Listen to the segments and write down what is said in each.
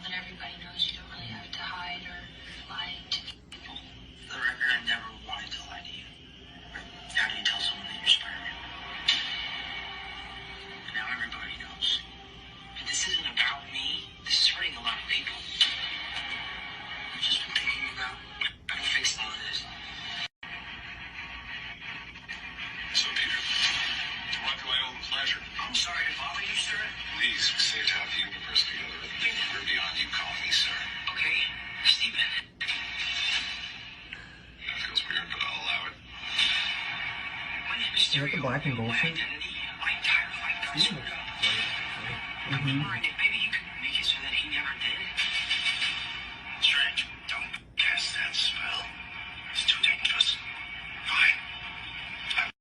that everybody knows you don't really have to hide or lie to people. For the record, I never wanted to lie to you. How do you tell someone that you're Spider-Man? Now everybody knows. But this isn't about me. This is hurting a lot of people. I've just been thinking about how to fix all of this. So, Peter, you want to idle the pleasure? I'm sorry to bother you, sir. Please, say to have the universe together. We're beyond you calling me, sir. Okay, Stephen. That feels weird, but I'll allow it. When Is that the black and gold my suit? identity, my entire life got screwed up. Mm-hmm. Maybe you could make it so that he never did. Strange. Don't cast that spell. It's too dangerous. Fine. Fine.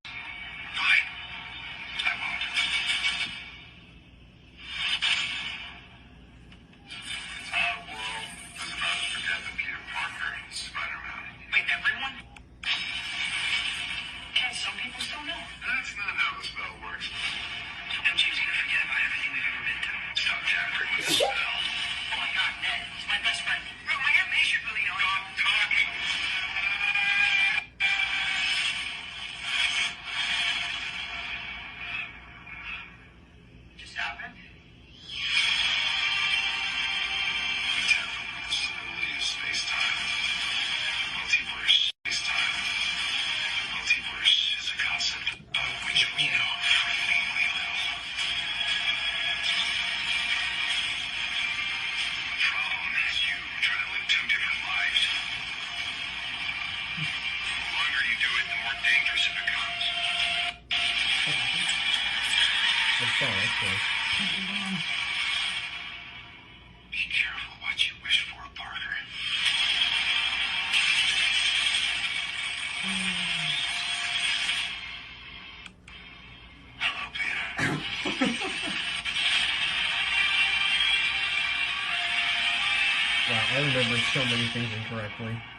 I won't. Our world is about to forget that Peter Parker is Spider-Man. Wait, everyone? Ken, some people still know. That's not how the spell works. MJ's gonna forget about everything we've ever been through. Stop tampering with the spell. Oh my god, Ned. He's my best friend. Bro, my Aunt May should really know. Stop talking. Just happened. Tampering with the stability of space-time. Multiverse space-time. Multiverse is a concept of which we know frighteningly little. The problem is you try to live two different lives. The longer you do it, the more dangerous it becomes. That's all, okay. Be careful what you wish for, Parker. Hello, Peter. Wow, I remember so many things incorrectly.